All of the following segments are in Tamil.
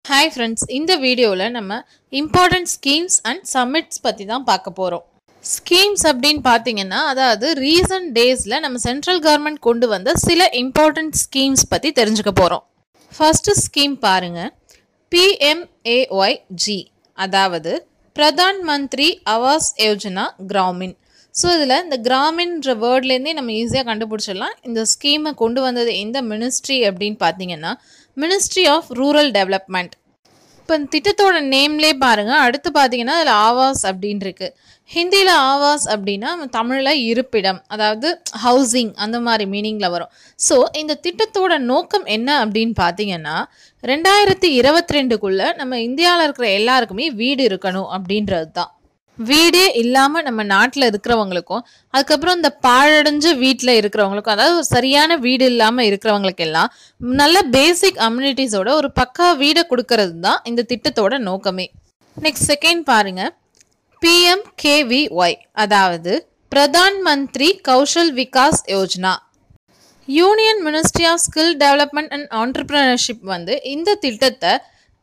Hi friends, இந்த வீடியோல நம்ம important schemes and summits பத்தி தான் பார்க்க போறோம். Schemes அப்படின்னு பார்த்தீங்கன்னா அதாவது recent daysல நம்ம சென்ட்ரல் கவர்மெண்ட் கொண்டு வந்த சில important schemes பத்தி தெரிஞ்சுக்க போறோம். First scheme பாருங்க, PMAYG அதாவது பிரதான் மந்திரி ஆவாஸ் யோஜனா கிராமின். ஸோ இதில் இந்த கிராமின்ற வேர்ட்லேருந்தே நம்ம ஈஸியாக கண்டுபிடிச்சிடலாம். இந்த ஸ்கீமை கொண்டு வந்தது எந்த மினிஸ்ட்ரி அப்படின்னு பார்த்தீங்கன்னா மினிஸ்ட்ரி ஆஃப் ரூரல் டெவலப்மெண்ட். இப்போ இந்த திட்டத்தோட நேம்லேயே பாருங்கள், அடுத்து பார்த்தீங்கன்னா அதில் ஆவாஸ் அப்படின்னு இருக்கு. ஹிந்தியில் ஆவாஸ் அப்படின்னா தமிழில் இருப்பிடம், அதாவது ஹவுசிங் அந்த மாதிரி மீனிங்கில் வரும். ஸோ இந்த திட்டத்தோட நோக்கம் என்ன அப்படின்னு பார்த்தீங்கன்னா 2022 நம்ம இந்தியாவில் இருக்கிற எல்லாருக்குமே வீடு இருக்கணும் அப்படின்றது தான். வீடே இல்லாமல் நம்ம நாட்டில் இருக்கிறவங்களுக்கும் அதுக்கப்புறம் இந்த பாழடைஞ்ச வீட்டில் இருக்கிறவங்களுக்கும், அதாவது ஒரு சரியான வீடு இல்லாமல் இருக்கிறவங்களுக்கு எல்லாம் நல்ல பேசிக் அம்யூனிட்டிஸோட ஒரு பக்கா வீடை கொடுக்கறது தான் இந்த திட்டத்தோட நோக்கமே. நெக்ஸ்ட் செகண்ட் பாருங்க, PMKVY அதாவது Pradhan Mantri Kaushal Vikas Yojana. Union ministry of skill development and entrepreneurship இந்த திட்டத்தை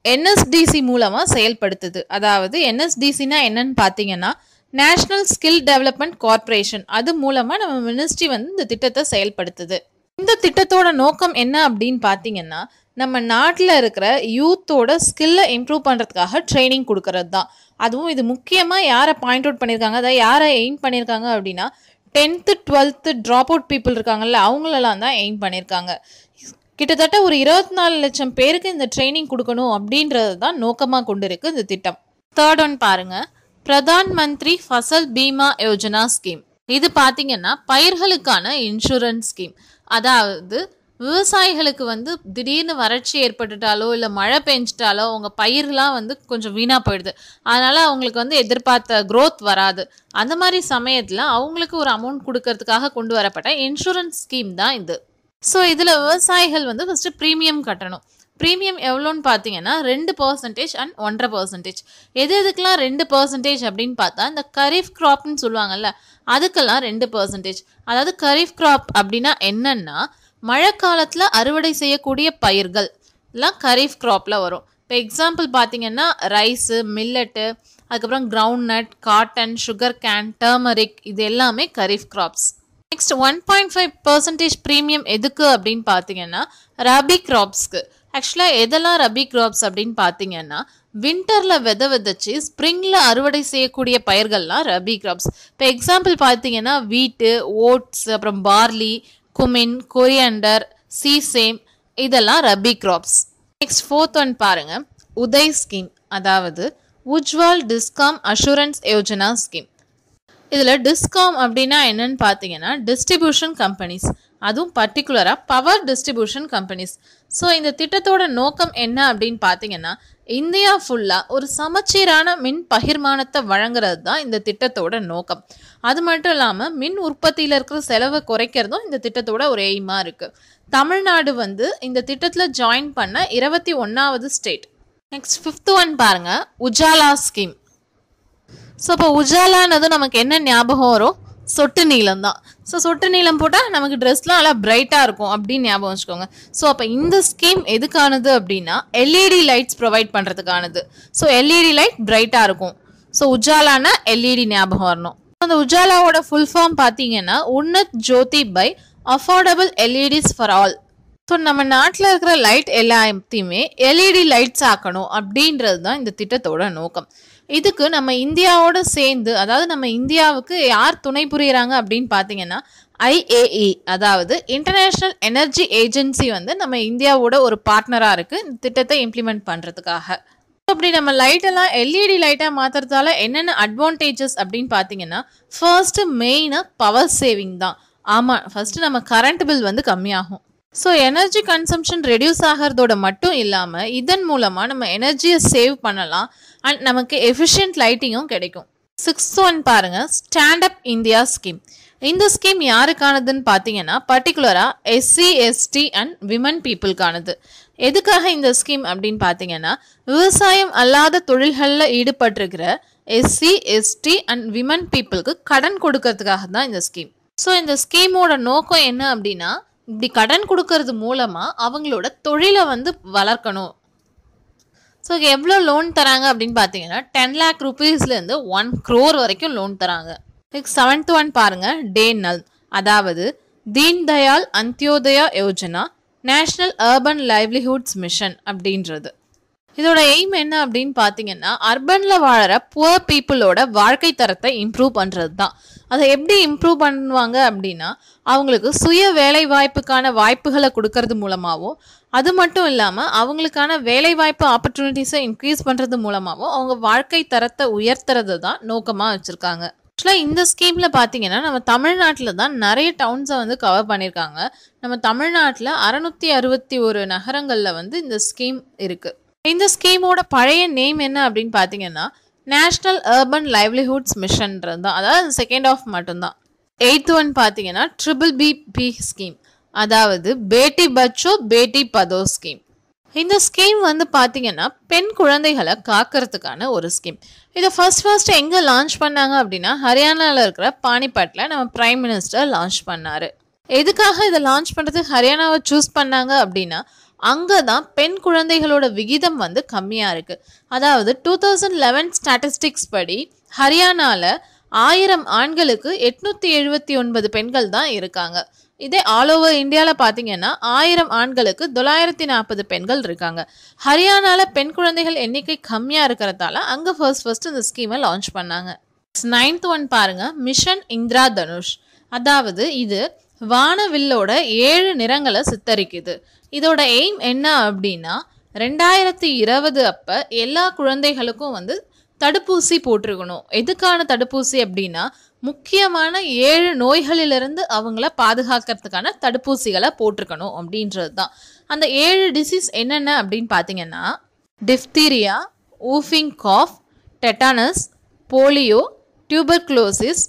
NSDC மூலமாக செயல்படுத்துது. அதாவது NSDCனா என்னன்னு பார்த்தீங்கன்னா நேஷனல் ஸ்கில் டெவலப்மெண்ட் கார்பரேஷன். அது மூலமாக நம்ம மினிஸ்ட்ரி இந்த திட்டத்தை செயல்படுத்துது. இந்த திட்டத்தோட நோக்கம் என்ன அப்படின்னு பார்த்தீங்கன்னா நம்ம நாட்டில் இருக்கிற யூத்தோட ஸ்கில்லை இம்ப்ரூவ் பண்ணுறதுக்காக ட்ரைனிங் கொடுக்கறது தான். அதுவும் இது முக்கியமாக யாரை பாயிண்ட் அவுட் பண்ணியிருக்காங்க, அதாவது யாரை எய்ம் பண்ணியிருக்காங்க அப்படின்னா 10th 12th drop out people இருக்காங்கல்ல, அவங்களெல்லாம் தான் எய்ம் பண்ணியிருக்காங்க. கிட்டத்தட்ட ஒரு 24 லட்சம் பேருக்கு இந்த ட்ரைனிங் கொடுக்கணும் அப்படின்றது தான் நோக்கமாக கொண்டு இருக்கு இந்த திட்டம். தேர்ட் ஒன் பாருங்க, பிரதான் மந்திரி ஃபசல் பீமா யோஜனா ஸ்கீம். இது பார்த்தீங்கன்னா பயிர்களுக்கான இன்சூரன்ஸ் ஸ்கீம். அதாவது விவசாயிகளுக்கு திடீர்னு வறட்சி ஏற்பட்டுட்டாலோ இல்லை மழை பெஞ்சிட்டாலோ அவங்க பயிர்லாம் கொஞ்சம் வீணாக போயிடுது. அதனால அவங்களுக்கு எதிர்பார்த்த க்ரோத் வராது. அந்த மாதிரி சமயத்தில் அவங்களுக்கு ஒரு அமௌண்ட் கொடுக்கறதுக்காக கொண்டு வரப்பட்ட இன்சூரன்ஸ் ஸ்கீம் தான் இது. ஸோ இதில் விவசாயிகள் ஃபஸ்ட்டு ப்ரீமியம் கட்டணும். ப்ரீமியம் எவ்வளோன்னு பார்த்தீங்கன்னா 2% அண்ட் 1.5%. எதுக்கெல்லாம் 2% அப்படின்னு பார்த்தா இந்த கரீஃப் கிராப்னு சொல்லுவாங்கல்ல, அதுக்கெல்லாம் 2%. அதாவது கரீஃப் கிராப் அப்படின்னா என்னன்னா மழை காலத்தில் அறுவடை செய்யக்கூடிய பயிர்கள் எல்லாம் கரீஃப் கிராப்பில் வரும். இப்போ எக்ஸாம்பிள் பார்த்தீங்கன்னா ரைஸு, மில்லட்டு, அதுக்கப்புறம் ground nut, cotton, sugar cane, turmeric, இது எல்லாமே கரீஃப் கிராப்ஸ். நெக்ஸ்ட் 1.5% ப்ரீமியம் எதுக்கு அப்படின்னு பார்த்தீங்கன்னா ரபி கிராப்ஸ்க்கு. ஆக்சுவலாக எதெல்லாம் ரபி கிராப்ஸ் அப்படின்னு பார்த்தீங்கன்னா வின்டரில் விதைச்சு ஸ்ப்ரிங்கில் அறுவடை செய்யக்கூடிய பயிர்கள்லாம் ரபி கிராப்ஸ். இப்போ எக்ஸாம்பிள் பார்த்தீங்கன்னா வீட்டு, ஓட்ஸ், அப்புறம் பார்லி, குமின், கொரியாண்டர், சீசேம், இதெல்லாம் ரபி கிராப்ஸ். நெக்ஸ்ட் ஃபோர்த் ஒன் பாருங்க, உதய் ஸ்கீம் அதாவது Ujjwal DISCOM assurance Yojana scheme. இதில் டிஸ்காம் அப்படின்னா என்னன்னு பார்த்தீங்கன்னா டிஸ்ட்ரிபியூஷன் கம்பெனிஸ், அதுவும் பர்டிகுலராக பவர் டிஸ்ட்ரிபியூஷன் கம்பெனிஸ். ஸோ இந்த திட்டத்தோட நோக்கம் என்ன அப்படின்னு பார்த்தீங்கன்னா இந்தியா ஃபுல்லாக ஒரு சமச்சீரான மின் பகிர்மானத்தை வழங்குறது தான் இந்த திட்டத்தோட நோக்கம். அது மட்டும் இல்லாமல் மின் உற்பத்தியில் இருக்கிற செலவை குறைக்கிறதும் இந்த திட்டத்தோட ஒரு எய்மாக இருக்குது. தமிழ்நாடு இந்த திட்டத்தில் ஜாயின் பண்ண 21வது ஸ்டேட். நெக்ஸ்ட் ஃபிஃப்த் ஒன் பாருங்கள், உஜாலா ஸ்கீம். ஸோ இப்போ உஜாலானது நமக்கு என்ன ஞாபகம் வரும்? சொட்டு நீளம் தான். ஸோ சொட்டு நீளம் போட்டால் நமக்கு ட்ரெஸ்லாம் நல்லா பிரைட்டாக இருக்கும் அப்படின்னு ஞாபகம் வச்சுக்கோங்க. ஸோ அப்போ இந்த ஸ்கீம் எதுக்கானது அப்படின்னா LED லைட்ஸ் ப்ரொவைட் பண்ணுறதுக்கானது. ஸோ LED லைட் பிரைட்டாக இருக்கும். ஸோ உஜாலானா LED ஞாபகம் வரணும். அந்த உஜாலாவோட ஃபுல் ஃபார்ம் பார்த்தீங்கன்னா Unnat Jyoti by affordable LEDs for all. So நம்ம நாட்டில் இருக்கிற லைட் எல்லாத்தையுமே LED லைட்ஸ் ஆக்கணும் அப்படின்றது தான் இந்த திட்டத்தோட நோக்கம். இதுக்கு நம்ம இந்தியாவோட சேர்ந்து, அதாவது நம்ம இந்தியாவுக்கு யார் துணை புரியுறாங்க அப்படின்னு பார்த்தீங்கன்னா IAE அதாவது இன்டர்நேஷ்னல் எனர்ஜி ஏஜென்சி நம்ம இந்தியாவோட ஒரு பார்ட்னராக இருக்குது இந்த திட்டத்தை இம்ப்ளிமெண்ட் பண்ணுறதுக்காக. அப்படி நம்ம லைட்டெல்லாம் LED லைட்டாக மாற்றுறதால என்னென்ன அட்வான்டேஜஸ் அப்படின்னு பார்த்தீங்கன்னா ஃபர்ஸ்ட்டு மெயினாக பவர் சேவிங் தான். ஆமாம், ஃபஸ்ட்டு நம்ம கரண்ட் பில் கம்மியாகும். ஸோ எனர்ஜி கன்சம்ஷன் ரெடியூஸ் ஆகிறதோட மட்டும் இல்லாமல் இதன் மூலமாக நம்ம எனர்ஜியை சேவ் பண்ணலாம் அண்ட் நமக்கு எஃபிஷியன்ட் லைட்டிங்கும் கிடைக்கும். 6th ஒன் பாருங்கள், ஸ்டாண்ட் அப் இந்தியா ஸ்கீம். இந்த ஸ்கீம் யாருக்கானதுன்னு பார்த்தீங்கன்னா பர்டிகுலராக SC ST அண்ட் விமன் பீப்புளுக்கானது. எதுக்காக இந்த ஸ்கீம் அப்படின்னு பார்த்தீங்கன்னா விவசாயம் அல்லாத தொழில்களில் ஈடுபட்டிருக்கிற SC ST அண்ட் விமன் பீப்புளுக்கு கடன் கொடுக்கறதுக்காக தான் இந்த ஸ்கீம். ஸோ இந்த ஸ்கீமோட நோக்கம் என்ன அப்படின்னா இப்படி கடன் கொடுக்கறது மூலமாக அவங்களோட தொழிலை வளர்க்கணும். ஸோ எவ்வளோ லோன் தராங்க அப்படின்னு பார்த்தீங்கன்னா 10 lakh rupeesலேருந்து 1 crore வரைக்கும் லோன் தராங்க. நெக்ஸ்ட் 7th ஒன் பாருங்க, டே நல், அதாவது Deen Dayal Antyodaya Yojana national urban livelihoods mission அப்படின்றது. இதோட எய்ம் என்ன அப்படின்னு பார்த்தீங்கன்னா அர்பனில் வாழற புவர் பீப்புளோட வாழ்க்கை தரத்தை இம்ப்ரூவ் பண்ணுறது தான். அதை எப்படி இம்ப்ரூவ் பண்ணுவாங்க அப்படின்னா அவங்களுக்கு சுய வேலை வாய்ப்புக்கான வாய்ப்புகளை கொடுக்கறது மூலமாகவும், அது மட்டும் இல்லாமல் அவங்களுக்கான வேலை வாய்ப்பு ஆப்பர்ச்சுனிட்டிஸை இன்க்ரீஸ் பண்ணுறது மூலமாகவும் அவங்க வாழ்க்கை தரத்தை உயர்த்துறது தான் நோக்கமாக வச்சுருக்காங்க. ஆக்சுவலாக இந்த ஸ்கீமில் பார்த்தீங்கன்னா நம்ம தமிழ்நாட்டில் தான் நிறைய டவுன்ஸை வந்து கவர் பண்ணியிருக்காங்க. நம்ம தமிழ்நாட்டில் 661 நகரங்களில் வந்து இந்த ஸ்கீம் இருக்குது. இந்த ஸ்கீமோட பழைய நேம் என்ன அப்படின்னு பார்த்தீங்கன்னா நேஷ்னல் அர்பன் லைவ்லிஹுட்ஸ் மிஷன்ன்றது தான். அதாவது செகண்ட் ஆஃப் மட்டும்தான். 8th ஒன் பார்த்தீங்கன்னா BBB ஸ்கீம், அதாவது பேட்டி பச்சோ பேட்டி பதோ ஸ்கீம். இந்த ஸ்கீம் வந்து பார்த்தீங்கன்னா பெண் குழந்தைகளை காக்கிறதுக்கான ஒரு ஸ்கீம். இதை ஃபர்ஸ்ட் எங்கே லான்ச் பண்ணாங்க அப்படின்னா ஹரியானாவில் இருக்கிற பானிபட்டில் நம்ம பிரைம் மினிஸ்டர் லான்ச் பண்ணார். எதுக்காக இதை லான்ச் பண்ணுறதுக்கு ஹரியானாவை சூஸ் பண்ணாங்க அப்படின்னா அங்கே தான் பெண் குழந்தைகளோட விகிதம் வந்து கம்மியாக இருக்குது. அதாவது 2011 ஸ்டாட்டிஸ்டிக்ஸ் படி ஹரியானாவில் 1000 ஆண்களுக்கு 879 பெண்கள் தான் இருக்காங்க. இதே ஆல் ஓவர் இந்தியாவில் பார்த்தீங்கன்னா 1000 ஆண்களுக்கு 940 பெண்கள் இருக்காங்க. ஹரியானாவில் பெண் குழந்தைகள் எண்ணிக்கை கம்மியாக இருக்கிறதால அங்கே ஃபர்ஸ்ட் இந்த ஸ்கீமை லான்ச் பண்ணாங்க. 9th ஒன் பாருங்க, மிஷன் இந்திரா தனுஷ், அதாவது இது வானவில்லோட 7 நிறங்களை சித்தரிக்குது. இதோட எய்ம் என்ன அப்படின்னா 2020 அப்போ எல்லா குழந்தைகளுக்கும் வந்து தடுப்பூசி போட்டிருக்கணும். எதுக்கான தடுப்பூசி அப்படின்னா முக்கியமான 7 நோய்களிலிருந்து அவங்கள பாதுகாக்கிறதுக்கான தடுப்பூசிகளை போட்டிருக்கணும் அப்படின்றது தான். அந்த 7 டிசீஸ் என்னென்ன அப்படின்னு பார்த்தீங்கன்னா diphtheria, whooping cough, tetanus, polio, tuberculosis,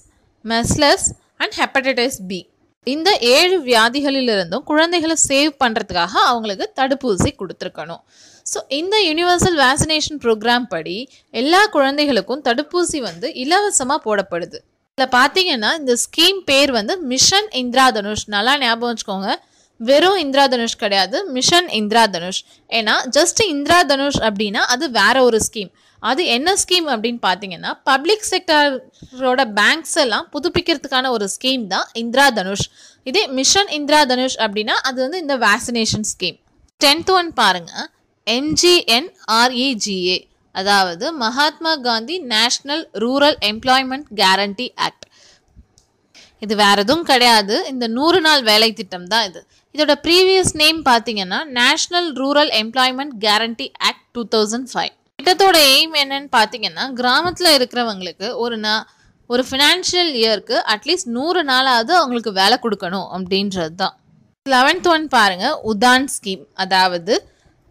measles and hepatitis B. இந்த 7 வியாதிகளிலிருந்தும் குழந்தைகளை சேவ் பண்ணுறதுக்காக அவங்களுக்கு தடுப்பூசி கொடுத்துருக்கணும். ஸோ இந்த யூனிவர்சல் வேக்சினேஷன் ப்ரோக்ராம் படி எல்லா குழந்தைகளுக்கும் தடுப்பூசி வந்து இலவசமாக போடப்படுது. இதில் பார்த்தீங்கன்னா இந்த ஸ்கீம் பேர் வந்து மிஷன் இந்திரா தனுஷ். நல்லா ஞாபகம் வச்சுக்கோங்க, வெறும் இந்திரா தனுஷ் கிடையாது, மிஷன் இந்திரா தனுஷ். ஏன்னா ஜஸ்ட் இந்திரா தனுஷ் அப்படின்னா அது வேற ஒரு ஸ்கீம். அது என்ன ஸ்கீம் அப்படின்னு பார்த்தீங்கன்னா பப்ளிக் செக்டரோட பேங்க்ஸ் எல்லாம் புதுப்பிக்கிறதுக்கான ஒரு ஸ்கீம் தான் இந்திரா தனுஷ். இதே மிஷன் இந்திரா தனுஷ் அப்படின்னா அது வந்து இந்த வேக்சினேஷன் ஸ்கீம். 10th ஒன் பாருங்க, MGNREGA, அதாவது Mahatma Gandhi national rural employment guarantee act. இது வேற எதுவும் கிடையாது, இந்த 100 நாள் வேலை திட்டம் தான் இது. இதோட ப்ரீவியஸ் நேம் பார்த்தீங்கன்னா national rural employment guarantee act 2005. திட்டத்தோட எய்ம் என்னன்னு பார்த்தீங்கன்னா கிராமத்தில் இருக்கிறவங்களுக்கு ஒரு ஃபினான்ஷியல் இயருக்கு அட்லீஸ்ட் 100 நாளாவது அவங்களுக்கு வேலை கொடுக்கணும் அப்படின்றது தான். 11th ஒன் பாருங்க, உதான் ஸ்கீம், அதாவது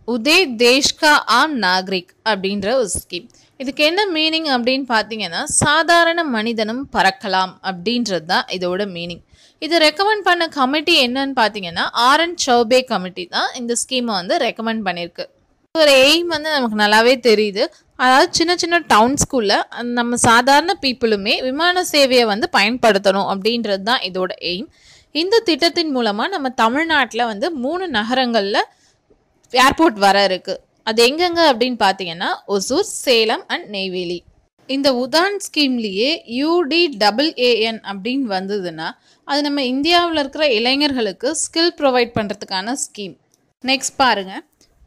உதே தேஷ்கா ஆம் நாகரிக் அப்படின்ற ஒரு ஸ்கீம். இதுக்கு என்ன மீனிங் அப்படின்னு பார்த்தீங்கன்னா சாதாரண மனிதனும் பறக்கலாம் அப்படின்றது தான் இதோட மீனிங். இதை ரெக்கமெண்ட் பண்ண கமிட்டி என்னன்னு பார்த்தீங்கன்னா RN சௌபே கமிட்டி தான் இந்த ஸ்கீமை வந்து ரெக்கமெண்ட் பண்ணியிருக்கு. ஒரு எய்ம் வந்து நமக்கு நல்லாவே தெரியுது. அதாவது சின்ன சின்ன டவுன்ஸ்குள்ள நம்ம சாதாரண பீப்புளுமே விமான சேவையை வந்து பயன்படுத்தணும் அப்படின்றது தான் இதோட எய்ம். இந்த திட்டத்தின் மூலமாக நம்ம தமிழ்நாட்டில் வந்து 3 நகரங்களில் ஏர்போர்ட் வர இருக்கு. அது எங்கெங்க அப்படின்னு பார்த்தீங்கன்னா ஒசூர், சேலம் அண்ட் நெய்வேலி. இந்த உதான் ஸ்கீம்லேயே UDAAN அப்படின்னு வந்ததுன்னா அது நம்ம இந்தியாவில் இருக்கிற இளைஞர்களுக்கு ஸ்கில் ப்ரொவைட் பண்ணுறதுக்கான ஸ்கீம். நெக்ஸ்ட் பாருங்க,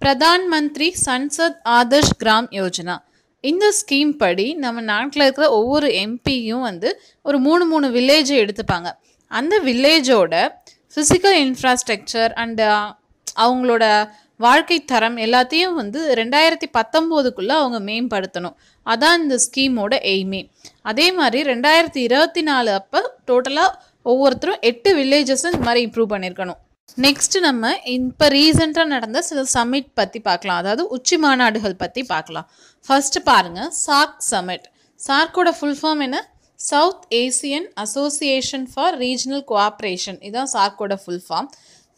பிரதான் மந்திரி சன்சத் ஆதர்ஷ் கிராம் யோஜனா. இந்த ஸ்கீம் படி நம்ம நாட்டில் இருக்கிற ஒவ்வொரு எம்பியும் வந்து ஒரு 3 வில்லேஜை எடுத்துப்பாங்க. அந்த வில்லேஜோட ஃபிசிக்கல் இன்ஃப்ராஸ்ட்ரக்சர் அண்ட் அவங்களோட வாழ்க்கை தரம் எல்லாத்தையும் வந்து 2019 அவங்க மேம்படுத்தணும். அதான் இந்த ஸ்கீமோட எய்மே. அதே மாதிரி 2024 அப்போ டோட்டலாக ஒவ்வொருத்தரும் 8 வில்லேஜஸ் இந்த மாதிரி இம்ப்ரூவ் பண்ணியிருக்கணும். நெக்ஸ்ட் நம்ம இப்போ ரீசெண்டாக நடந்த சில சமிட் பற்றி பார்க்கலாம், அதாவது உச்சி மாநாடுகள் பற்றி பார்க்கலாம். ஃபர்ஸ்ட் பாருங்க, சார்க் சமிட். சார்க்கோட ஃபுல் ஃபார்ம் என்ன? South Asian association for regional cooperation. இதுதான் சார்க்கோட ஃபுல் ஃபார்ம்.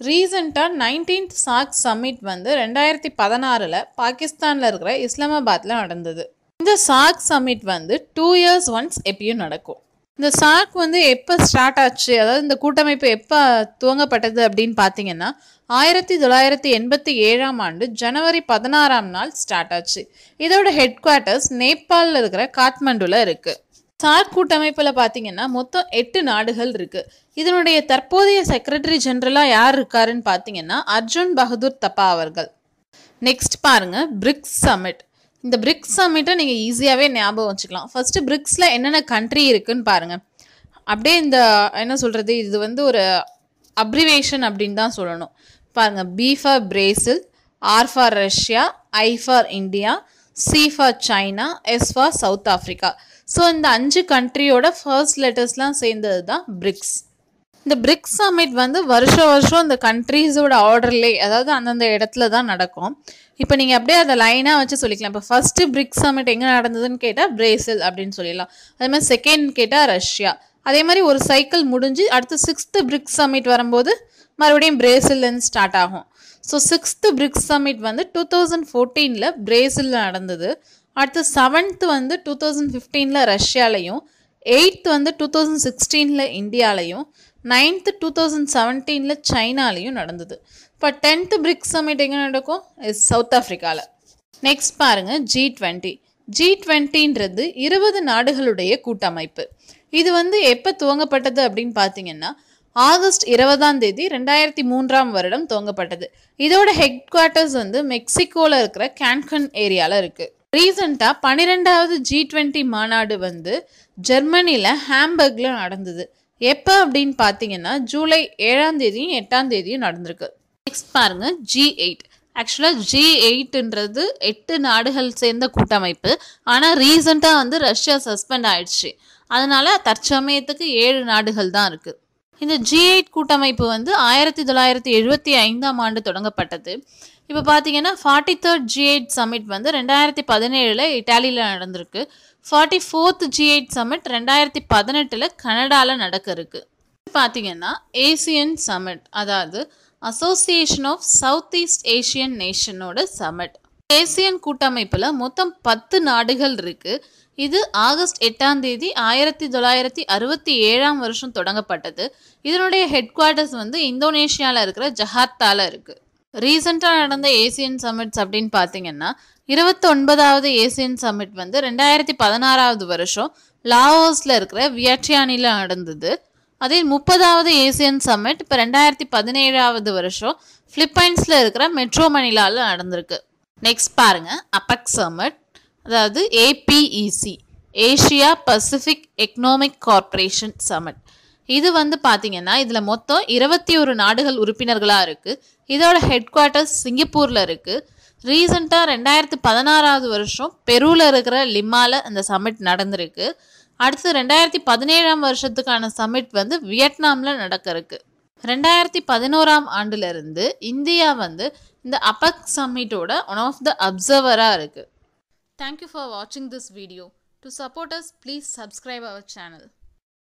ரீசெண்டாக 19th சார்க் சமிட் வந்து 2016 பாகிஸ்தானில் இருக்கிற இஸ்லாமாபாத்தில் நடந்தது. இந்த சார்க் சமிட் வந்து 2 years ஒன்ஸ் எப்பயும் நடக்கும். இந்த சார்க் வந்து எப்போ ஸ்டார்ட் ஆச்சு, அதாவது இந்த கூட்டமைப்பு எப்போ துவங்கப்பட்டது அப்படின்னு பார்த்தீங்கன்னா 1987ஆம் ஆண்டு ஜனவரி 16ஆம் நாள் ஸ்டார்ட் ஆச்சு. இதோட ஹெட் குவார்ட்டர்ஸ் நேபாளில் இருக்கிற காத்மண்டுல இருக்கு. சார்க் கூட்டமைப்பில் பார்த்தீங்கன்னா மொத்தம் 8 நாடுகள் இருக்கு. இதனுடைய தற்போதைய செக்ரட்டரி ஜெனரலாக யார் இருக்காருன்னு பார்த்தீங்கன்னா அர்ஜுன் பகதூர் தப்பா அவர்கள். நெக்ஸ்ட் பாருங்க பிரிக்ஸ் சமிட். இந்த பிரிக்ஸ் சமிட்டை நீங்கள் ஈஸியாகவே ஞாபகம் வச்சுக்கலாம். ஃபர்ஸ்ட் பிரிக்ஸில் என்னென்ன கண்ட்ரி இருக்குன்னு பாருங்க. அப்படியே இந்த என்ன சொல்றது, இது வந்து ஒரு அப்ரிவேஷன் அப்படின்னு தான் சொல்லணும். பாருங்க, B for Brazil, R for Russia, I for India, C for China, S for South Africa. So இந்த 5 கண்ட்ரியோட ஃபர்ஸ்ட் லெட்டர்ஸ்லாம் சேர்ந்தது தான் பிரிக்ஸ். இந்த பிரிக்ஸ் சமிட் வந்து வருஷம் இந்த கண்ட்ரீஸோட ஆர்டர்லே, அதாவது அந்தந்த இடத்துல தான் நடக்கும். இப்போ நீங்கள் அப்படியே அதை லைனாக வச்சு சொல்லிக்கலாம். இப்போ ஃபர்ஸ்ட் பிரிக்ஸ் சமிட் எங்கே நடந்ததுன்னு கேட்டால் பிரேசில் அப்படின்னு சொல்லிடலாம். அதே மாதிரி செகண்ட் கேட்டால் ரஷ்யா. அதே மாதிரி ஒரு சைக்கிள் முடிஞ்சு அடுத்து 6th பிரிக்ஸ் சமிட் வரும்போது மறுபடியும் பிரேசில்லேருந்து ஸ்டார்ட் ஆகும். ஸோ 6th பிரிக்ஸ் சமிட் வந்து 2014 பிரேசிலில் நடந்தது. அடுத்து 7th வந்து 2015 ரஷ்யாலையும், 8th வந்து 2016 இந்தியாலையும், 9th 2017 சைனாலையும் நடந்தது. இப்போ 10th பிரிக்ஸ் சமிட் எங்கே நடக்கும்? சவுத் ஆஃப்ரிக்காவில். நெக்ஸ்ட் பாருங்க G20. G20ன்றது 20 நாடுகளுடைய கூட்டமைப்பு. இது வந்து எப்போ துவங்கப்பட்டது அப்படின்னு பார்த்தீங்கன்னா ஆகஸ்ட் 20ஆம் தேதி 2003ஆம் வருடம் துவங்கப்பட்டது. இதோட ஹெட் குவார்ட்டர்ஸ் வந்து மெக்சிகோவில் இருக்கிற கேன்கன் ஏரியாவில் இருக்குது. ரீசெண்டாக 12வது G20 மாநாடு வந்து ஜெர்மனியில் ஹாம்பர்கில் நடந்தது. எப்போ அப்படின்னு பார்த்தீங்கன்னா ஜூலை 7ஆம் தேதியும் 8ஆம் தேதியும் நடந்திருக்கு. நெக்ஸ்ட் பாருங்க G8. ஆக்சுவலாக G8ன்றது 8 நாடுகள் சேர்ந்த கூட்டமைப்பு. ஆனால் ரீசெண்டாக வந்து ரஷ்யா சஸ்பெண்ட் ஆயிடுச்சு. அதனால தற்சமயத்துக்கு 7 நாடுகள் தான் இருக்குது. இந்த G8 கூட்டமைப்பு வந்து 1975ஆம் ஆண்டு தொடங்கப்பட்டது. இப்போ பார்த்தீங்கன்னா 43rd G8 சமிட் வந்து 2017 இட்டாலியில் நடந்திருக்கு. 44th G8 சமிட் 2018 கனடாவில் நடக்க இருக்கு. பார்த்தீங்கன்னா ஏசியன் சமிட், அதாவது Association of South East Asian நேஷனோட சமிட். ஏசியன் கூட்டமைப்பில் மொத்தம் 10 நாடுகள் இருக்கு. இது ஆகஸ்ட் 8ஆம் தேதி 1967ஆம் வருஷம் தொடங்கப்பட்டது. இதனுடைய ஹெட் குவார்ட்டர்ஸ் வந்து இந்தோனேஷியாவில் இருக்கிற ஜகார்த்தாவில் இருக்கு. ரீசெண்டாக நடந்த ஏசியன் சமிட்ஸ் அப்படின்னு பார்த்தீங்கன்னா 29வது ஏசியன் சமிட் வந்து 2016ஆவது வருஷம் லாவோஸில் இருக்கிற வியட்நாமில் நடந்தது. அதே 30வது ஏசியன் சமிட் இப்போ 2017ஆவது வருஷம் பிலிப்பைன்ஸில் இருக்கிற மெட்ரோ மணிலாவில் நடந்திருக்கு. நெக்ஸ்ட் பாருங்க அபெக் சமிட், அதாவது APEC, Asia Pacific economic corporation summit. இது வந்து பார்த்தீங்கன்னா இதில் மொத்தம் 21 நாடுகள் உறுப்பினர்களாக இருக்குது. இதோட ஹெட் குவார்ட்டர்ஸ் சிங்கப்பூரில் இருக்குது. ரீசெண்டாக 2016ஆவது வருஷம் பெருவில் இருக்கிற லிமாவில் அந்த சமிட் நடந்திருக்கு. அடுத்து 2017ஆம் வருஷத்துக்கான சமிட் வந்து வியட்நாமில் நடக்க இருக்கு. 2011ஆம் ஆண்டுலேருந்து இந்தியா வந்து இந்த அபெக் சமிட்டோட ஒன் ஆஃப் த அப்சர்வராக இருக்குது. Thank you for watching this video. To support us, please subscribe our channel.